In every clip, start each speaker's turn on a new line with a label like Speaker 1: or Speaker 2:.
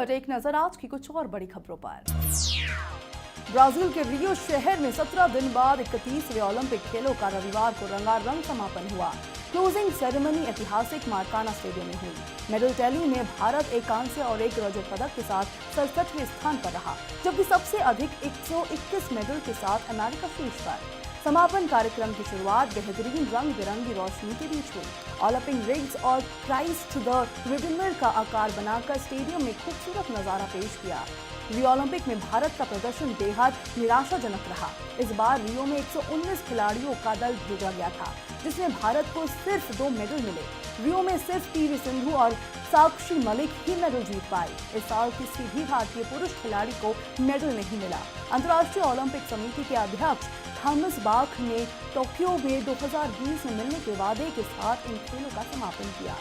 Speaker 1: फटाफट एक नजर आज की कुछ और बड़ी खबरों पर। ब्राजील के रियो शहर में 17 दिन बाद 31वें ओलंपिक खेलों का रविवार को रंगारंग समापन हुआ। क्लोजिंग सेरेमनी ऐतिहासिक मार्काना स्टेडियम में हुई। मेडल टैली में भारत एक कांस्य और एक रजत पदक के साथ 67वें स्थान पर रहा, जबकि सबसे अधिक 121 मेडल के साथ अमेरिका शीर्ष पर। समापन कार्यक्रम की शुरुआत बेहतरीन रंग बिरंगी रोशनी के बीच हुई। ओलंपिक रिग्स और क्राइस्ट द रिडीमर का आकार बनाकर स्टेडियम में खूबसूरत नजारा पेश किया। रियो ओलंपिक में भारत का प्रदर्शन बेहद निराशाजनक रहा। इस बार रियो में 119 खिलाड़ियों का दल भेजा गया था, जिसमें भारत को सिर्फ 2 मेडल मिले। रियो में सिर्फ पीवी सिंधु और साक्षी मलिक ही मेडल जीत पाई। इस साल किसी भी भारतीय पुरुष खिलाड़ी को मेडल नहीं मिला। अंतर्राष्ट्रीय ओलंपिक समिति के अध्यक्ष थॉमस बाख ने टोक्यो में 2020 में मिलने के वादे के साथ इन खेलों का समापन किया।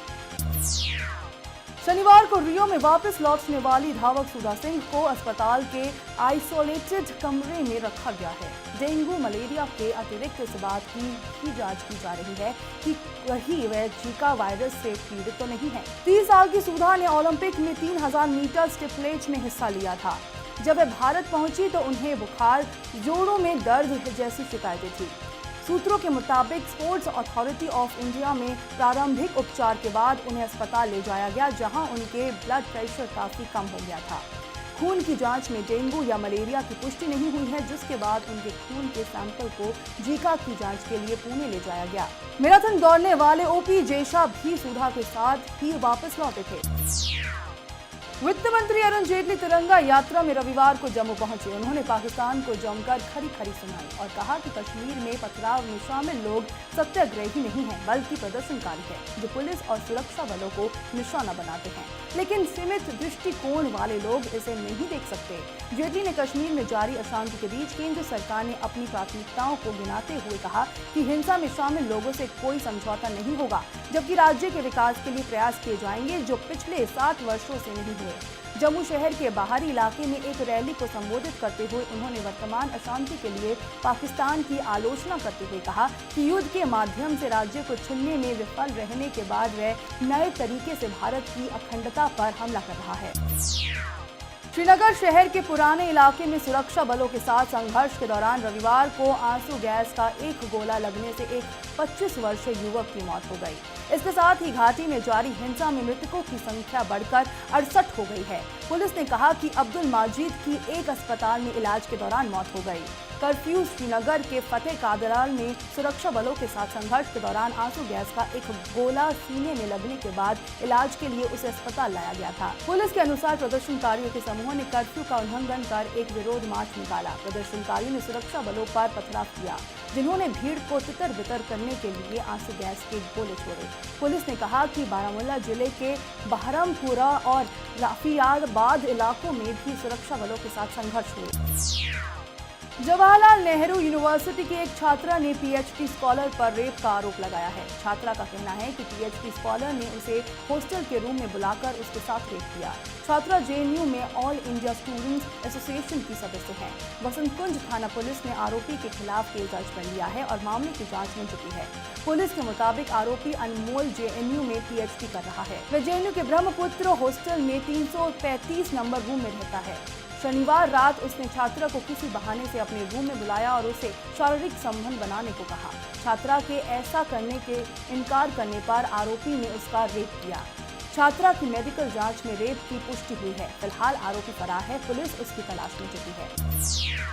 Speaker 1: शनिवार को रियो में वापस लौटने वाली धावक सुधा सिंह को अस्पताल के आइसोलेटेड कमरे में रखा गया है। डेंगू मलेरिया के अतिरिक्त इस बात की जांच की जा रही है कि कहीं वह जीका वायरस से पीड़ित तो नहीं है। 30 साल की सुधा ने ओलंपिक में 3000 मीटर स्टीपलेज में हिस्सा लिया था। जब वह भारत पहुंची तो उन्हें बुखार, जोड़ों में दर्द जैसी शिकायतें थी। सूत्रों के मुताबिक स्पोर्ट्स अथॉरिटी ऑफ इंडिया में प्रारंभिक उपचार के बाद उन्हें अस्पताल ले जाया गया, जहां उनके ब्लड प्रेशर काफी कम हो गया था। खून की जांच में डेंगू या मलेरिया की पुष्टि नहीं हुई है, जिसके बाद उनके खून के सैंपल को जीका की जांच के लिए पुणे ले जाया गया। मैराथन दौड़ने वाले ओपी जेशा भी सुधा के साथ ही वापस लौटे थे। वित्त मंत्री अरुण जेटली तिरंगा यात्रा में रविवार को जम्मू पहुंचे। उन्होंने पाकिस्तान को जमकर खरी खरी सुनाई और कहा कि कश्मीर में पथराव में शामिल लोग सत्याग्रही नहीं हैं, बल्कि प्रदर्शनकारी हैं, जो पुलिस और सुरक्षा बलों को निशाना बनाते हैं। लेकिन सीमित दृष्टिकोण वाले लोग इसे नहीं देख सकते। जेटली ने कश्मीर में जारी अशांति के बीच केंद्र सरकार ने अपनी प्राथमिकताओं को गिनाते हुए कहा कि हिंसा में शामिल लोगों से कोई समझौता नहीं होगा, जबकि राज्य के विकास के लिए प्रयास किए जाएंगे जो पिछले 60 वर्षों से नहीं हुए। जम्मू शहर के बाहरी इलाके में एक रैली को संबोधित करते हुए उन्होंने वर्तमान अशांति के लिए पाकिस्तान की आलोचना करते हुए कहा कि युद्ध के माध्यम से राज्य को छीनने में विफल रहने के बाद वह नए तरीके से भारत की अखंडता पर हमला कर रहा है। श्रीनगर शहर के पुराने इलाके में सुरक्षा बलों के साथ संघर्ष के दौरान रविवार को आंसू गैस का एक गोला लगने से एक 25 वर्षीय युवक की मौत हो गई। इसके साथ ही घाटी में जारी हिंसा में मृतकों की संख्या बढ़कर 68 हो गई है। पुलिस ने कहा कि अब्दुल माजिद की एक अस्पताल में इलाज के दौरान मौत हो गई। कर्फ्यू श्रीनगर के फतेह कादराल में सुरक्षा बलों के साथ संघर्ष के दौरान आंसू गैस का एक गोला सीने में लगने के बाद इलाज के लिए उसे अस्पताल लाया गया था। पुलिस के अनुसार प्रदर्शनकारियों के समूह ने कर्फ्यू का उल्लंघन कर एक विरोध मार्च निकाला। प्रदर्शनकारियों ने सुरक्षा बलों पर पथराव किया, जिन्होंने भीड़ को तितर बितर करने के लिए आंसू गैस के गोले छोड़े। पुलिस ने कहा कि बारामूला जिले के बहरमपुरा और राफियाबाद इलाकों में भी सुरक्षा बलों के साथ संघर्ष हुए। जवाहरलाल नेहरू यूनिवर्सिटी की एक छात्रा ने पीएचडी स्कॉलर पर रेप का आरोप लगाया है। छात्रा का कहना है कि पीएचडी स्कॉलर ने उसे हॉस्टल के रूम में बुलाकर उसके साथ रेप किया। छात्रा जेएनयू में ऑल इंडिया स्टूडेंट्स एसोसिएशन की सदस्य है। बसंत कुंज थाना पुलिस ने आरोपी के खिलाफ केस दर्ज कर लिया है और मामले की जांच में जुटी है। पुलिस के मुताबिक आरोपी अनमोल जेएनयू में पीएचडी कर रहा है। वह जेएनयू के ब्रह्मपुत्र हॉस्टल में 335 नंबर रूम में रहता है। शनिवार रात उसने छात्रा को किसी बहाने से अपने रूम में बुलाया और उसे शारीरिक संबंध बनाने को कहा। छात्रा के ऐसा करने के इनकार करने पर आरोपी ने उसका रेप किया। छात्रा की मेडिकल जांच में रेप की पुष्टि हुई है। फिलहाल आरोपी फरार है। पुलिस उसकी तलाश में जुटी है।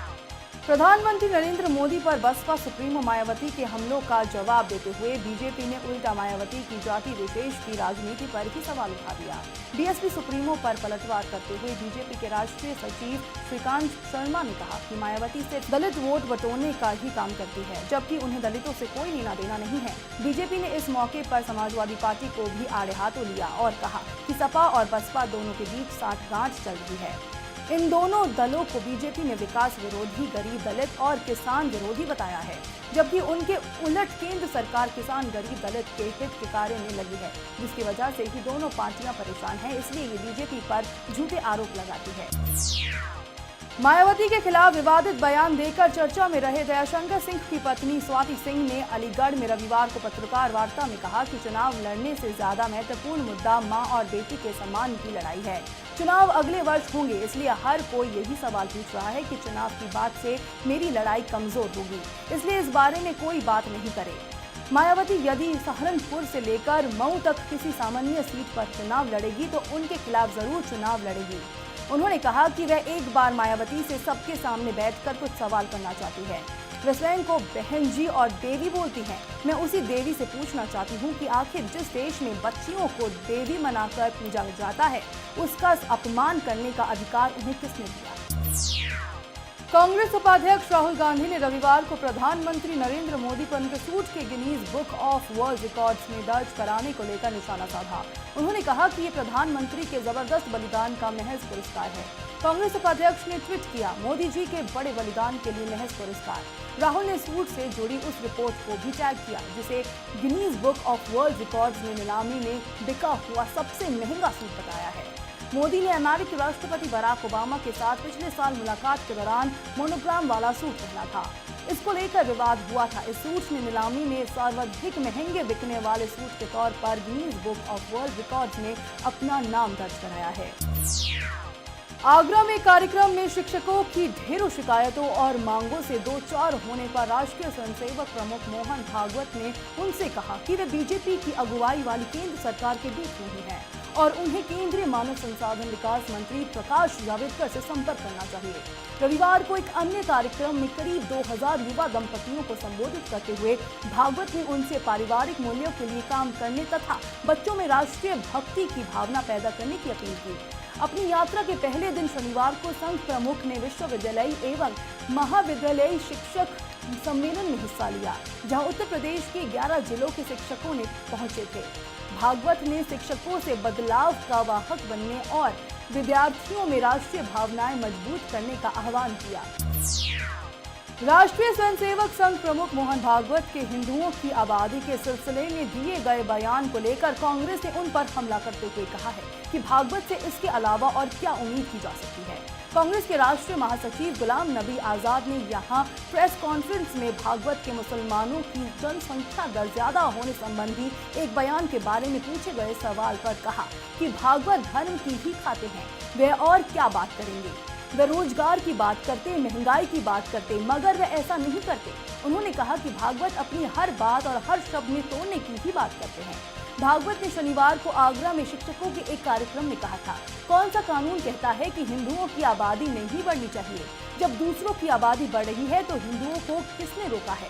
Speaker 1: प्रधानमंत्री नरेंद्र मोदी पर बसपा सुप्रीमो मायावती के हमलों का जवाब देते हुए बीजेपी ने उल्टा मायावती की जाति विशेष की राजनीति पर ही सवाल उठा दिया। बीएसपी सुप्रीमो पर पलटवार करते हुए बीजेपी के राष्ट्रीय सचिव श्रीकांत शर्मा ने कहा कि मायावती सिर्फ दलित वोट बटोरने का ही काम करती है, जबकि उन्हें दलितों से कोई लेना देना नहीं है। बीजेपी ने इस मौके पर समाजवादी पार्टी को भी आड़े हाथों लिया और कहा कि सपा और बसपा दोनों के बीच साठगांठ चल रही है। इन दोनों दलों को बीजेपी ने विकास विरोधी, गरीब दलित और किसान विरोधी बताया है, जबकि उनके उलट केंद्र सरकार किसान, गरीब दलित के हित के कार्य में लगी है, जिसकी वजह से ही दोनों पार्टियां परेशान हैं। इसलिए ये बीजेपी पर झूठे आरोप लगाती है। मायावती के खिलाफ विवादित बयान देकर चर्चा में रहे दयाशंकर सिंह की पत्नी स्वाति सिंह ने अलीगढ़ में रविवार को पत्रकार वार्ता में कहा कि चुनाव लड़ने से ज्यादा महत्वपूर्ण मुद्दा मां और बेटी के सम्मान की लड़ाई है। चुनाव अगले वर्ष होंगे, इसलिए हर कोई यही सवाल पूछ रहा है कि चुनाव की बात से मेरी लड़ाई कमजोर होगी, इसलिए इस बारे में कोई बात नहीं करे। मायावती यदि सहारनपुर से लेकर मऊ तक किसी सामान्य सीट पर चुनाव लड़ेगी तो उनके खिलाफ जरूर चुनाव लड़ेगी। उन्होंने कहा कि वह एक बार मायावती से सबके सामने बैठकर कुछ सवाल करना चाहती है। वह स्वयं को बहन जी और देवी बोलती हैं। मैं उसी देवी से पूछना चाहती हूँ कि आखिर जिस देश में बच्चियों को देवी मनाकर पूजा जाता है, उसका अपमान करने का अधिकार उन्हें किसने दिया? कांग्रेस उपाध्यक्ष राहुल गांधी ने रविवार को प्रधानमंत्री नरेंद्र मोदी पर उनके सूट के Guinness book of world records में दर्ज कराने को लेकर निशाना साधा। उन्होंने कहा कि ये प्रधानमंत्री के जबरदस्त बलिदान का महज पुरस्कार है। कांग्रेस उपाध्यक्ष ने ट्वीट किया, मोदी जी के बड़े बलिदान के लिए महज पुरस्कार। राहुल ने सूट से जुड़ी उस रिपोर्ट को भी टैग किया जिसे Guinness book of world records में नीलामी में बिका हुआ सबसे महंगा सूट बताया है। मोदी ने अमेरिकी राष्ट्रपति बराक ओबामा के साथ पिछले साल मुलाकात के दौरान मोनोग्राम वाला सूट पहना था। इसको लेकर विवाद हुआ था। इस सूट ने नीलामी में सर्वाधिक महंगे बिकने वाले सूट के तौर पर Guinness book of world records में अपना नाम दर्ज कराया है। आगरा में कार्यक्रम में शिक्षकों की ढेरों शिकायतों और मांगों से दो चार होने पर राष्ट्रीय स्वयंसेवक प्रमुख मोहन भागवत ने उनसे कहा कि वे बीजेपी की अगुवाई वाली केंद्र सरकार के बीच नहीं है और उन्हें केंद्रीय मानव संसाधन विकास मंत्री प्रकाश जावड़ेकर से संपर्क करना चाहिए। रविवार को एक अन्य कार्यक्रम में करीब 2000 युवा दंपतियों को संबोधित करते हुए भागवत ने उनसे पारिवारिक मूल्यों के लिए काम करने तथा बच्चों में राष्ट्रीय भक्ति की भावना पैदा करने की अपील की। अपनी यात्रा के पहले दिन शनिवार को संघ प्रमुख ने विश्वविद्यालय एवं महाविद्यालयी शिक्षक सम्मेलन में हिस्सा लिया, जहां उत्तर प्रदेश के 11 जिलों के शिक्षकों ने पहुंचे थे। भागवत ने शिक्षकों से बदलाव का वाहक बनने और विद्यार्थियों में राष्ट्रीय भावनाएं मजबूत करने का आह्वान किया। राष्ट्रीय स्वयंसेवक संघ प्रमुख मोहन भागवत के हिंदुओं की आबादी के सिलसिले में दिए गए बयान को लेकर कांग्रेस ने उन पर हमला करते हुए कहा है कि भागवत से इसके अलावा और क्या उम्मीद की जा सकती है। कांग्रेस के राष्ट्रीय महासचिव गुलाम नबी आजाद ने यहां प्रेस कॉन्फ्रेंस में भागवत के मुसलमानों की जनसंख्या दर ज्यादा होने संबंधी एक बयान के बारे में पूछे गए सवाल पर कहा कि भागवत धर्म की ही खाते हैं, वे और क्या बात करेंगे। वे रोजगार की बात करते, महंगाई की बात करते, मगर वे ऐसा नहीं करते। उन्होंने कहा कि भागवत अपनी हर बात और हर शब्द में तोड़ने की ही बात करते हैं। भागवत ने शनिवार को आगरा में शिक्षकों के एक कार्यक्रम में कहा था, कौन सा कानून कहता है कि हिंदुओं की आबादी नहीं बढ़नी चाहिए? जब दूसरों की आबादी बढ़ रही है तो हिंदुओं को किसने रोका है?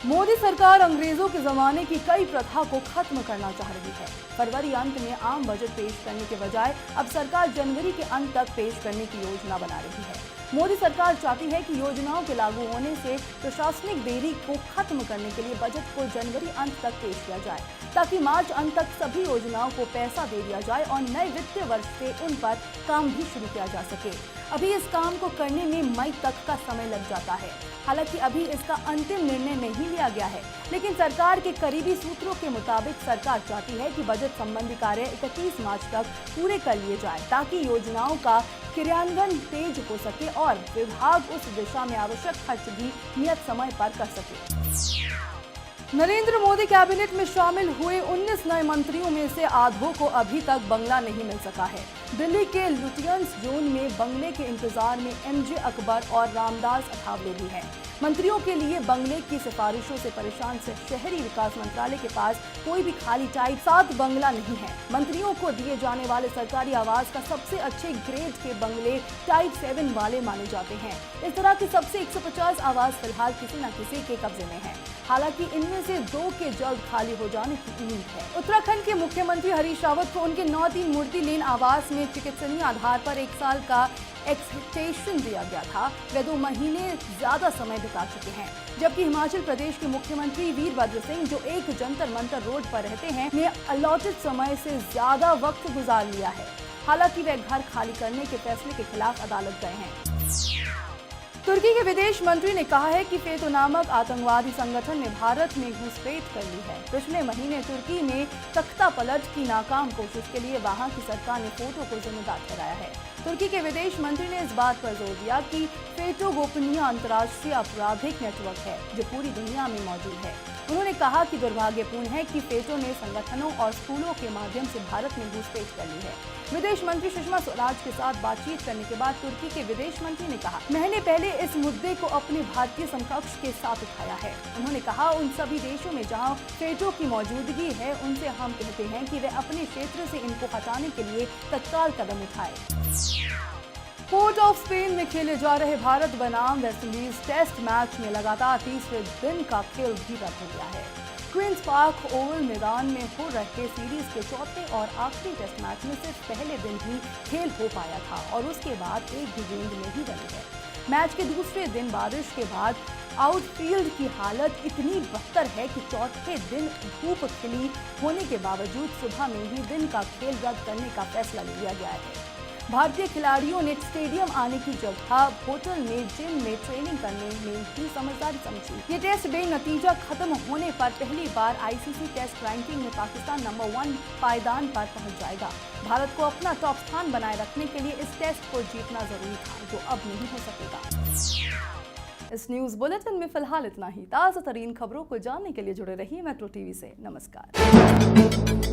Speaker 1: मोदी सरकार अंग्रेजों के जमाने की कई प्रथा को खत्म करना चाह रही है। फरवरी अंत में आम बजट पेश करने के बजाय अब सरकार जनवरी के अंत तक पेश करने की योजना बना रही है। मोदी सरकार चाहती है कि योजनाओं के लागू होने से प्रशासनिक देरी को खत्म करने के लिए बजट को जनवरी अंत तक पेश किया जाए, ताकि मार्च अंत तक सभी योजनाओं को पैसा दे दिया जाए और नए वित्तीय वर्ष से उन पर काम भी शुरू किया जा सके। अभी इस काम को करने में मई तक का समय लग जाता है। हालांकि अभी इसका अंतिम निर्णय नहीं लिया गया है, लेकिन सरकार के करीबी सूत्रों के मुताबिक सरकार चाहती है कि बजट संबंधी कार्य 31 मार्च तक पूरे कर लिए जाए, ताकि योजनाओं का क्रियान्वयन तेज हो सके और विभाग उस दिशा में आवश्यक खर्च भी नियत समय पर कर सके। नरेंद्र मोदी कैबिनेट में शामिल हुए 19 नए मंत्रियों में से आधों को अभी तक बंगला नहीं मिल सका है। दिल्ली के लुटियंस जोन में बंगले के इंतजार में एमजे अकबर और रामदास अठावले भी हैं। मंत्रियों के लिए बंगले की सिफारिशों से परेशान से शहरी विकास मंत्रालय के पास कोई भी खाली टाइप 7 बंगला नहीं है। मंत्रियों को दिए जाने वाले सरकारी आवास का सबसे अच्छे ग्रेड के बंगले टाइप 7 वाले माने जाते हैं। इस तरह के सबसे 150 आवास फिलहाल किसी न किसी के कब्जे में है। हालांकि इनमें से 2 के जल्द खाली हो जाने की उम्मीद है। उत्तराखंड के मुख्यमंत्री हरीश रावत को उनके 9-3 मूर्ति लेन आवास में चिकित्सकीय आधार पर 1 साल का एक्सटेंशन दिया गया था। वे 2 महीने ज्यादा समय बिता चुके हैं, जबकि हिमाचल प्रदेश के मुख्यमंत्री वीरभद्र सिंह, जो एक जंतर मंतर रोड पर रहते हैं, ने अलॉटेड समय से ज्यादा वक्त गुजार लिया है। हालांकि वे घर खाली करने के फैसले के खिलाफ अदालत गए हैं। तुर्की के विदेश मंत्री ने कहा है कि फेतो नामक आतंकवादी संगठन ने भारत में घुसपैठ कर ली है। पिछले महीने तुर्की में तख्ता पलट की नाकाम कोशिश के लिए वहां की सरकार ने फोटो को जिम्मेदार ठहराया है। तुर्की के विदेश मंत्री ने इस बात पर जोर दिया कि फेटो गोपनीय अंतर्राष्ट्रीय आपराधिक नेटवर्क है जो पूरी दुनिया में मौजूद है। उन्होंने कहा कि दुर्भाग्यपूर्ण है कि फेटो ने संगठनों और स्कूलों के माध्यम से भारत में घुसपैठ कर ली है। विदेश मंत्री सुषमा स्वराज के साथ बातचीत करने के बाद तुर्की के विदेश मंत्री ने कहा, मैंने पहले इस मुद्दे को अपने भारतीय समकक्ष के साथ उठाया है। उन्होंने कहा, उन सभी देशों में जहां फेटो की मौजूदगी है उनसे हम कहते हैं कि वे अपने क्षेत्र से इनको हटाने के लिए तत्काल कदम उठाए। पोर्ट ऑफ स्पेन में खेले जा रहे भारत बनाम वेस्टइंडीज टेस्ट मैच में लगातार तीसरे दिन का खेल भी रद्द हो गया है। क्वींस पार्क ओवल मैदान में हो रहे सीरीज के चौथे और आखिरी टेस्ट मैच में सिर्फ पहले दिन ही खेल हो पाया था और उसके बाद एक भी गेंद नहीं डली है। मैच के दूसरे दिन बारिश के बाद आउटफील्ड की हालत इतनी बदतर है कि चौथे दिन धूप खिली होने के बावजूद सुबह में ही दिन का खेल रद्द करने का फैसला लिया गया है। भारतीय खिलाड़ियों ने स्टेडियम आने की जगह होटल में जिम में ट्रेनिंग करने में ही समझदारी समझी। ये टेस्ट बेनतीजा खत्म होने पर पहली बार आईसीसी टेस्ट रैंकिंग में पाकिस्तान नंबर 1 पायदान पर पहुंच जाएगा। भारत को अपना टॉप स्थान बनाए रखने के लिए इस टेस्ट को जीतना जरूरी था, जो अब नहीं हो सकेगा। इस न्यूज बुलेटिन में फिलहाल इतना ही। ताज़ा तरीन खबरों को जानने के लिए जुड़े रहिए मेट्रो टीवी से। नमस्कार।